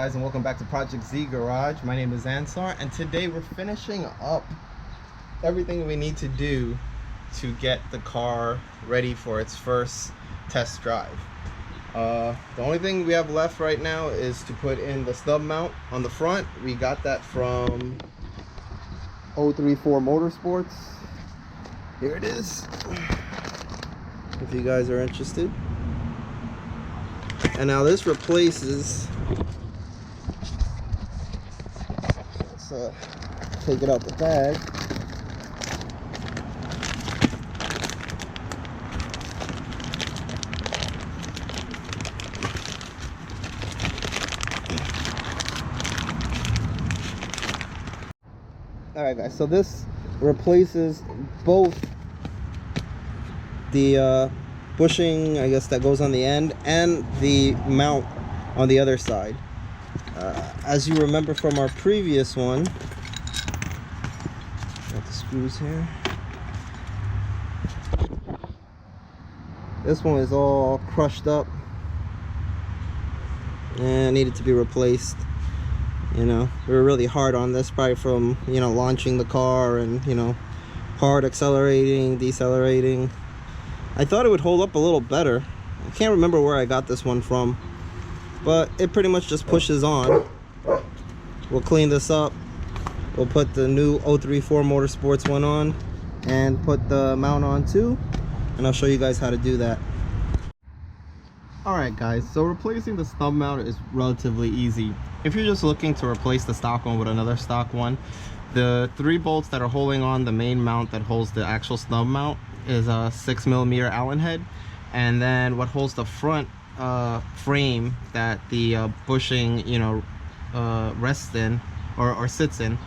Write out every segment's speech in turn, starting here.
guys, and welcome back to Project Z Garage. My name is Ansar, and today we're finishing up everything we need to do to get the car ready for its first test drive. The only thing we have left right now is to put in the snub mount on the front. We got that from 034 Motorsports. Here it is, if you guys are interested. And now this replaces, let's take it out the bag. Alright guys, so this replaces both the bushing, I guess, that goes on the end and the mount on the other side. As you remember from our previous one, got the screws here. This one is all crushed up and needed to be replaced. You know, we were really hard on this, probably from, you know, launching the car and, you know, hard accelerating, decelerating. I thought it would hold up a little better. I can't remember where I got this one from, but it pretty much just pushes on. We'll clean this up. We'll put the new 034 Motorsports one on and put the mount on too, and I'll show you guys how to do that. Alright guys, so replacing the snub mount is relatively easy. If you're just looking to replace the stock one with another stock one, the 3 bolts that are holding on the main mount that holds the actual snub mount is a 6mm Allen head, and then what holds the front frame that the bushing, you know, rests in or sits in,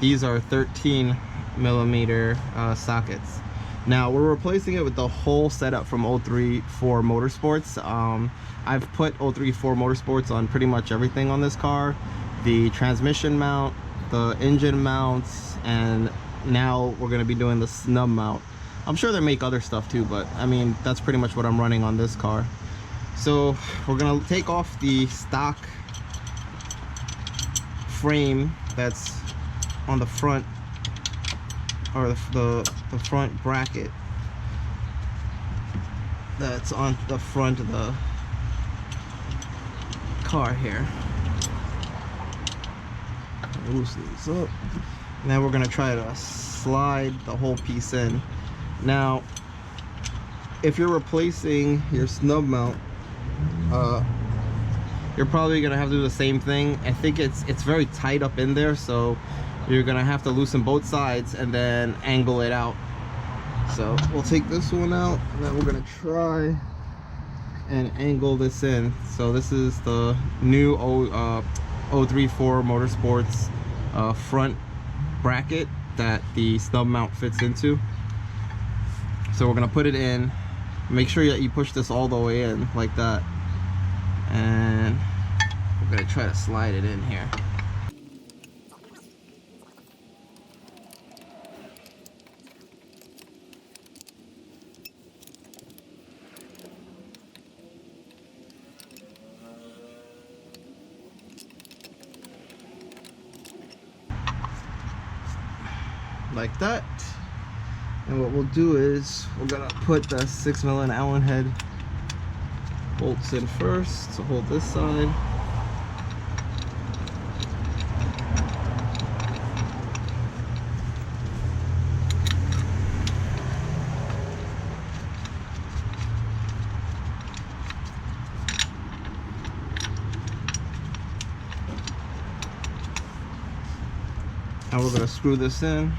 these are 13mm sockets. Now we're replacing it with the whole setup from 034 Motorsports. I've put 034 Motorsports on pretty much everything on this car: the transmission mount, the engine mounts, and now we're going to be doing the snub mount. I'm sure they make other stuff too, but I mean, that's pretty much what I'm running on this car. So we're gonna take off the stock frame that's on the front, or the front bracket that's on the front of the car here. Loosen these up. Now we're gonna try to slide the whole piece in. Now, if you're replacing your snub mount, you're probably gonna have to do the same thing. I think it's very tight up in there, so you're gonna have to loosen both sides and then angle it out. So we'll take this one out, and then we're gonna try and angle this in. So this is the new 034 Motorsports front bracket that the snub mount fits into. So we're gonna put it in. Make sure that you push this all the way in like that, and we're gonna try to slide it in here. Like that. And what we'll do is we're gonna put the 6mm Allen head bolts in first to hold this side. And we're gonna screw this in.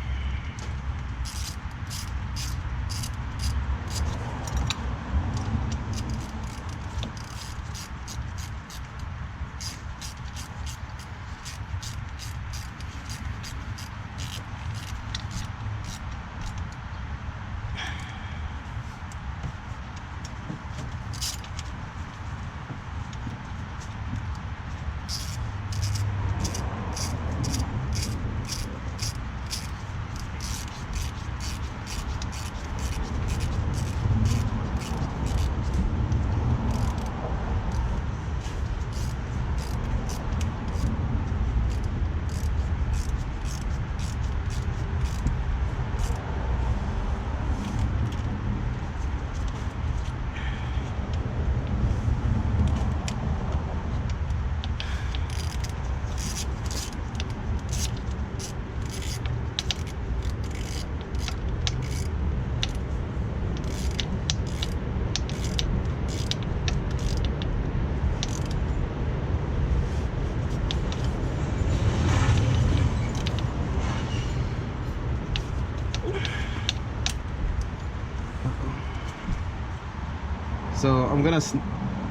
So I'm gonna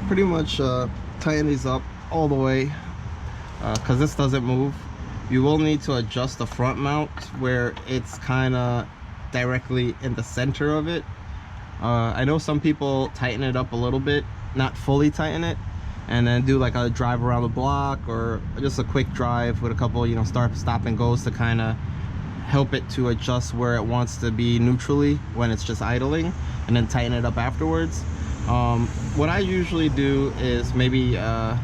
pretty much tighten these up all the way, because this doesn't move. You will need to adjust the front mount where it's kind of directly in the center of it. I know some people tighten it up a little bit, not fully tighten it, and then do like a drive around the block or just a quick drive with a couple, you know, stop and goes to kind of help it to adjust where it wants to be neutrally when it's just idling, and then tighten it up afterwards. What I usually do is maybe the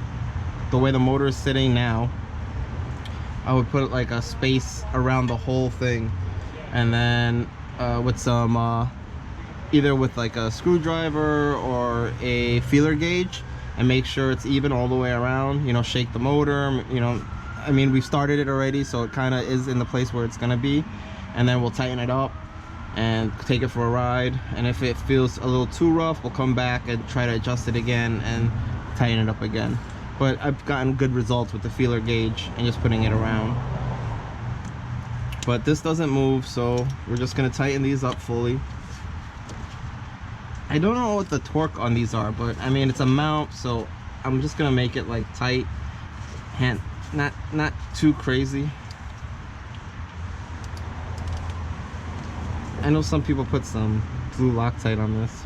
way the motor is sitting now, I would put like a space around the whole thing, and then with some either with like a screwdriver or a feeler gauge, and make sure it's even all the way around. You know, shake the motor, you know, I mean, we started it already, so it kind of is in the place where it's gonna be, and then we'll tighten it up and take it for a ride. And if it feels a little too rough, we'll come back and try to adjust it again and tighten it up again. But I've gotten good results with the feeler gauge and just putting it around. But this doesn't move, so we're just gonna tighten these up fully. I don't know what the torque on these are, but I mean, it's a mount, so I'm just gonna make it like tight, not too crazy. I know some people put some blue Loctite on this.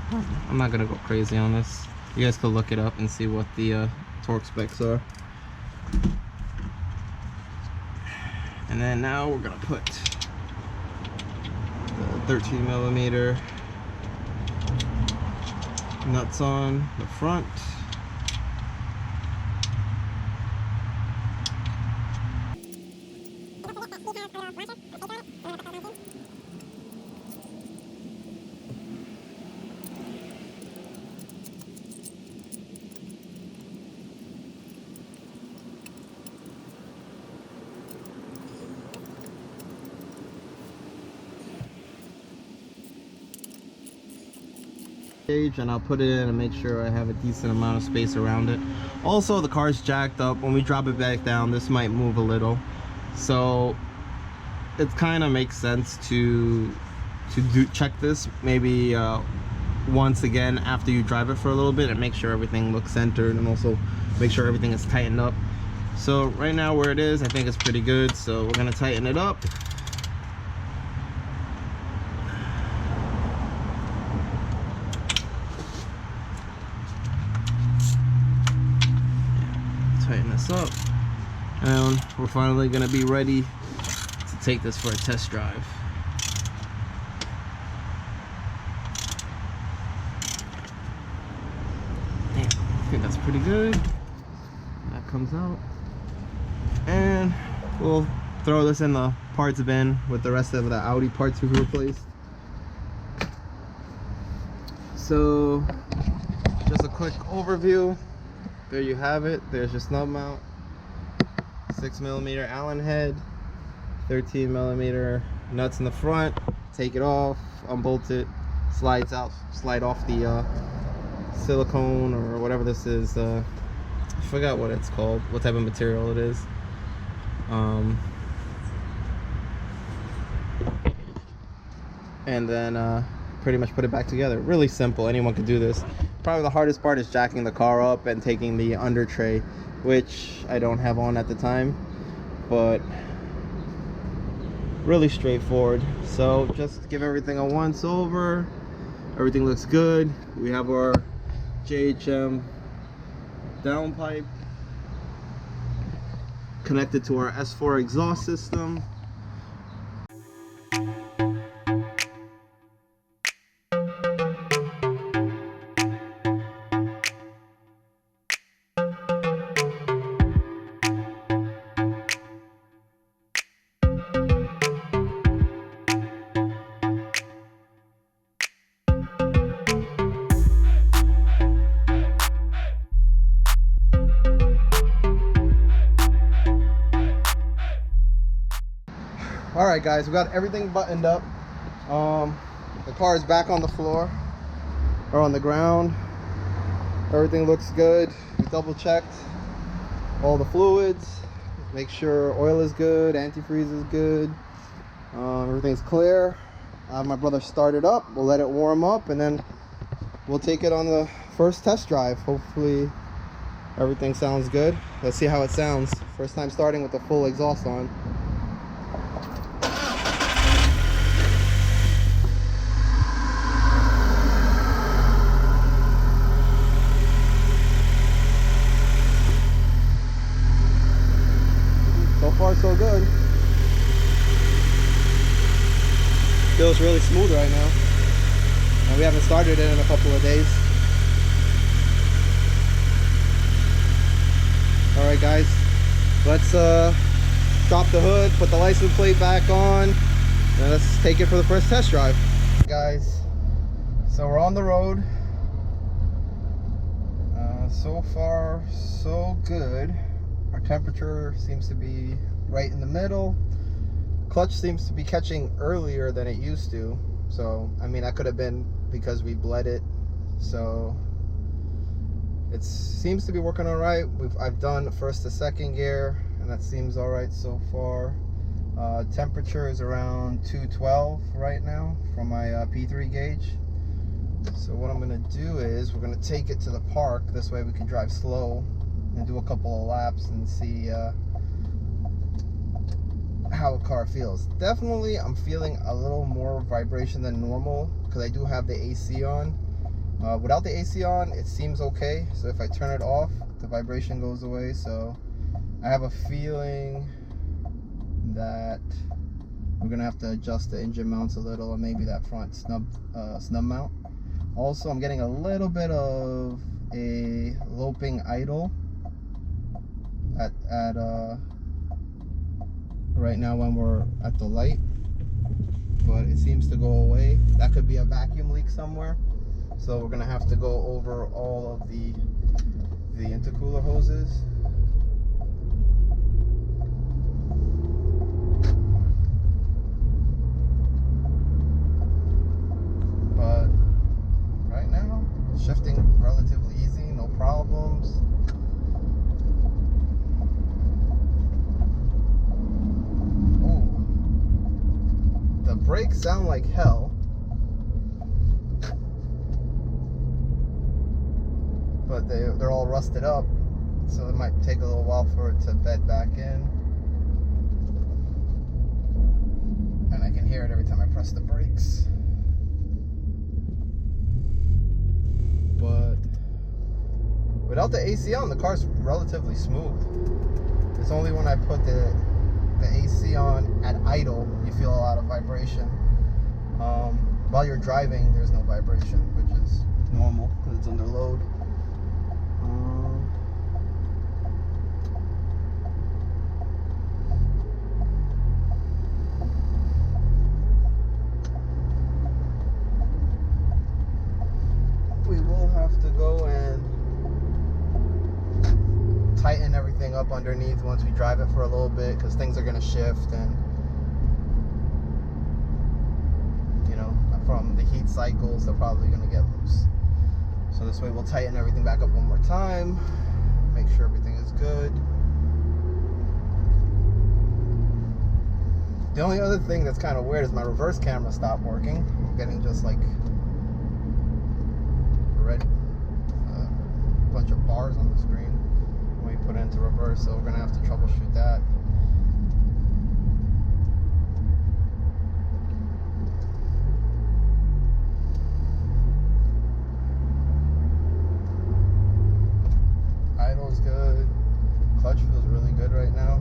I'm not gonna go crazy on this. You guys could look it up and see what the torque specs are. And then now we're gonna put the 13mm nuts on the front. And I'll put it in and make sure I have a decent amount of space around it. Also, the car's jacked up. When we drop it back down, this might move a little, so it kind of makes sense to check this maybe once again after you drive it for a little bit, and make sure everything looks centered, and also make sure everything is tightened up. So right now where it is, I think it's pretty good, so we're gonna tighten it up. Tighten this up, and we're finally going to be ready to take this for a test drive. Yeah, I think that's pretty good. That comes out, and we'll throw this in the parts bin with the rest of the Audi parts we've replaced. So just a quick overview. There you have it. There's your snub mount, 6mm Allen head, 13mm nuts in the front. Take it off, unbolt it, slides out, slide off the silicone or whatever this is. I forgot what it's called, what type of material it is. And then pretty much put it back together. Really simple, anyone could do this. Probably the hardest part is jacking the car up and taking the under tray, which I don't have on at the time, but really straightforward. So just give everything a once over. Everything looks good. We have our JHM downpipe connected to our S4 exhaust system. All right, guys, we got everything buttoned up. The car is back on the floor or on the ground. Everything looks good. We double checked all the fluids, make sure oil is good, antifreeze is good, everything's clear. My brother started up. We'll let it warm up, and then we'll take it on the first test drive. Hopefully everything sounds good. Let's see how it sounds. First time starting with the full exhaust on. So far so good. Feels really smooth right now. And we haven't started it in a couple of days. Alright guys, let's drop the hood, put the license plate back on, and let's take it for the first test drive. Guys, so we're on the road. So far so good. Our temperature seems to be right in the middle. Clutch seems to be catching earlier than it used to. So, I mean, that could have been because we bled it. So, it seems to be working all right. I've done first to second gear, and that seems all right so far. Temperature is around 212 right now from my P3 gauge. So what I'm gonna do is we're gonna take it to the park. This way we can drive slow and do a couple of laps and see how the car feels. Definitely I'm feeling a little more vibration than normal because I do have the AC on. Without the AC on, it seems okay. So if I turn it off, the vibration goes away. So I have a feeling that we're gonna have to adjust the engine mounts a little, and maybe that front snub mount. Also, I'm getting a little bit of a loping idle at right now when we're at the light, but it seems to go away. That could be a vacuum leak somewhere. So we're gonna have to go over all of the intercooler hoses. But right now, shifting relatively easy, no problems. Ooh, the brakes sound like hell. But they're all rusted up, so it might take a little while for it to bed back in. And I can hear it every time I press the brakes. But without the AC on, the car's relatively smooth. It's only when I put the AC on at idle, you feel a lot of vibration. While you're driving, there's no vibration, which is normal because it's under load. We will have to go and tighten everything up underneath once we drive it for a little bit, because things are going to shift, and you know, from the heat cycles, they're probably going to get loose. So this way we'll tighten everything back up one more time, make sure everything is good. The only other thing that's kind of weird is my reverse camera stopped working. I'm getting just like red bunch of bars on the screen when we put it into reverse, so we're gonna have to troubleshoot that. Idle's good. Clutch feels really good right now.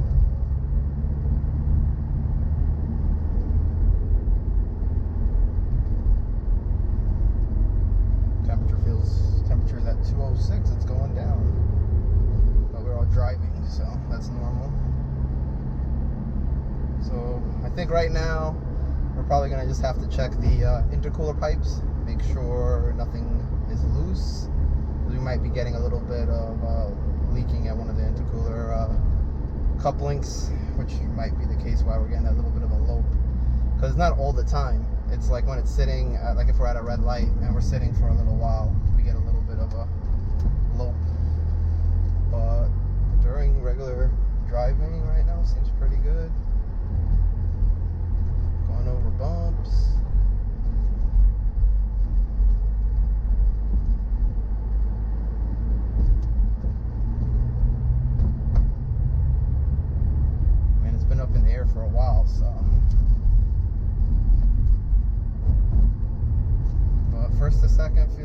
Temperature's at 206. It's going down, but we're all driving, so that's normal. So I think right now we're probably gonna just have to check the intercooler pipes, make sure nothing is loose. We might be getting a little bit of leaking at one of the intercooler couplings, which might be the case why we're getting that little bit of a lope, because it's not all the time. It's like when it's sitting, like if we're at a red light and we're sitting for a little while, we get a little bit of a lope. But during regular driving right now, seems pretty good. Going over bumps.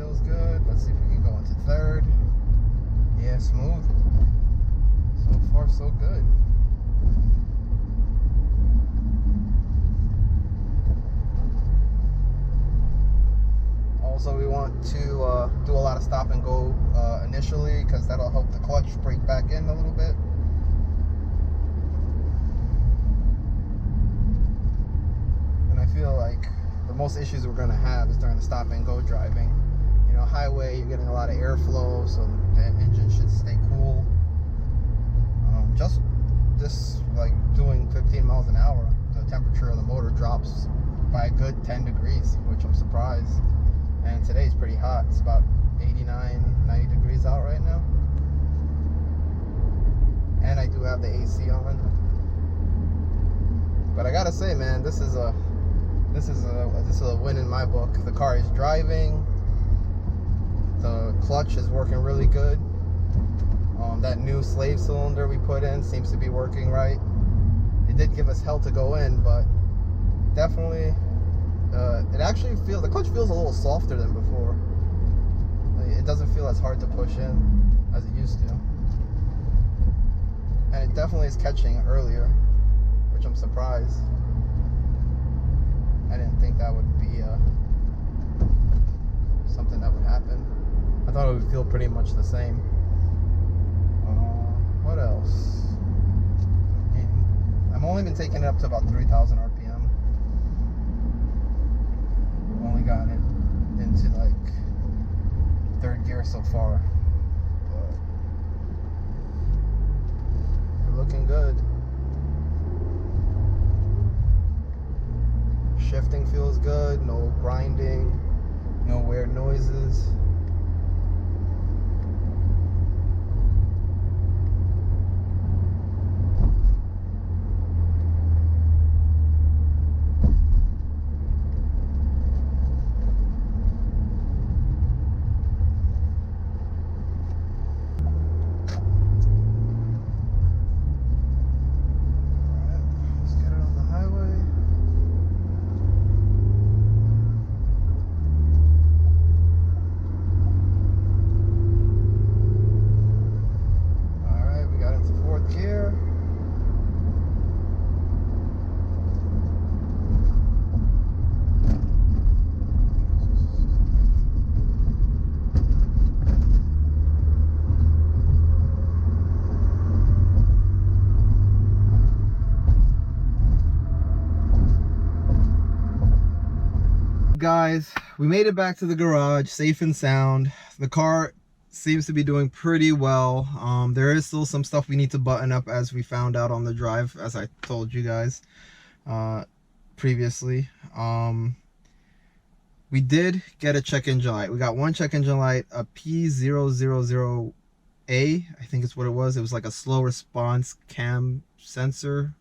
feels good. Let's see if we can go into third. Yeah, smooth. So far, so good. Also, we want to do a lot of stop and go initially, because that'll help the clutch break back in a little bit. And I feel like the most issues we're going to have is during the stop and go driving. You know, highway, you're getting a lot of airflow, so the engine should stay cool. Just this, like doing 15 miles an hour, the temperature of the motor drops by a good 10 degrees, which I'm surprised. And today's pretty hot. It's about 89, 90 degrees out right now. And I do have the AC on. But I gotta say, man, this is a win in my book. The car is driving. The clutch is working really good. That new slave cylinder we put in seems to be working right. It did give us hell to go in, but definitely it actually feels, the clutch feels a little softer than before. It doesn't feel as hard to push in as it used to. And it definitely is catching earlier, which I'm surprised. I didn't think that would be something that would happen. I thought it would feel pretty much the same. What else? I've only been taking it up to about 3,000 RPM. I've only gotten it into like third gear so far. But we're looking good. Shifting feels good, no grinding, no weird noises. Guys, we made it back to the garage safe and sound. The car seems to be doing pretty well. There is still some stuff we need to button up, as we found out on the drive, as I told you guys previously. We did get a check engine light. We got one check engine light, a P000A, I think it's what it was. It was like a slow response cam sensor.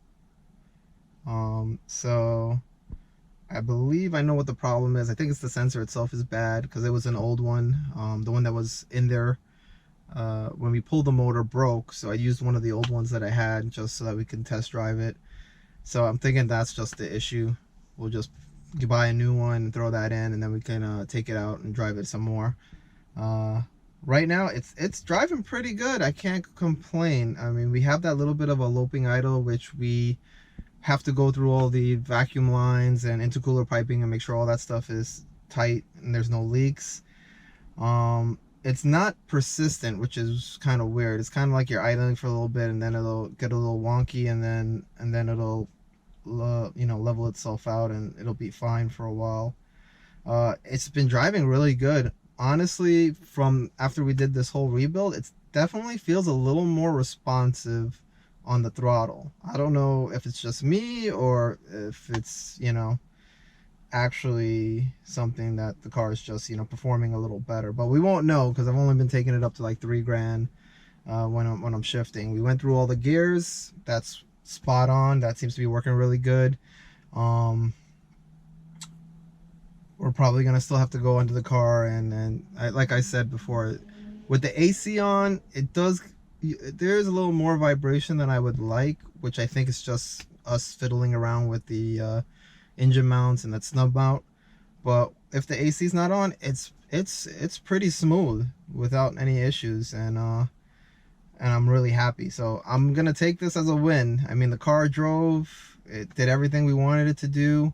So I believe I know what the problem is. I think it's the sensor itself is bad, because it was an old one. The one that was in there when we pulled the motor broke, so I used one of the old ones that I had just so that we can test drive it. So I'm thinking that's just the issue. We'll just buy a new one and throw that in, and then we can take it out and drive it some more. Right now it's driving pretty good. I can't complain. I mean, we have that little bit of a loping idle, which we have to go through all the vacuum lines and intercooler piping and make sure all that stuff is tight and there's no leaks. It's not persistent, which is kind of weird. It's kind of like you're idling for a little bit and then it'll get a little wonky, and then it'll you know, level itself out and it'll be fine for a while. It's been driving really good, honestly. From after we did this whole rebuild, it definitely feels a little more responsive on the throttle. I don't know if it's just me or if it's, you know, actually something that the car is just, you know, performing a little better, but we won't know because I've only been taking it up to like 3 grand when I'm shifting. We went through all the gears. That's spot on. That seems to be working really good. We're probably gonna still have to go into the car and like I said before, with the AC on, there's a little more vibration than I would like, which I think is just us fiddling around with the engine mounts and that snub mount. But if the AC is not on, it's it's pretty smooth without any issues, and I'm really happy. So I'm gonna take this as a win. I mean, the car drove, it did everything we wanted it to do.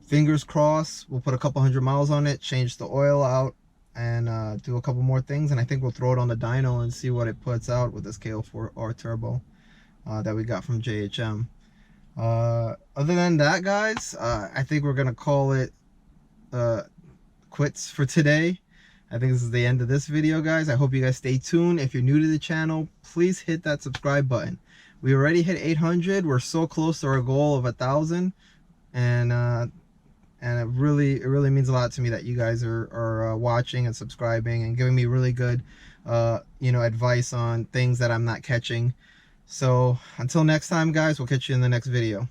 Fingers crossed, we'll put a couple 100 miles on it, change the oil out, and do a couple more things, and I think we'll throw it on the dyno and see what it puts out with this KO4R turbo that we got from JHM. Other than that, guys, I think we're gonna call it quits for today. I think this is the end of this video, guys. I hope you guys stay tuned. If you're new to the channel, please hit that subscribe button. We already hit 800. We're so close to our goal of 1,000, and it really means a lot to me that you guys are watching and subscribing and giving me really good advice on things that I'm not catching. So until next time, guys, we'll catch you in the next video.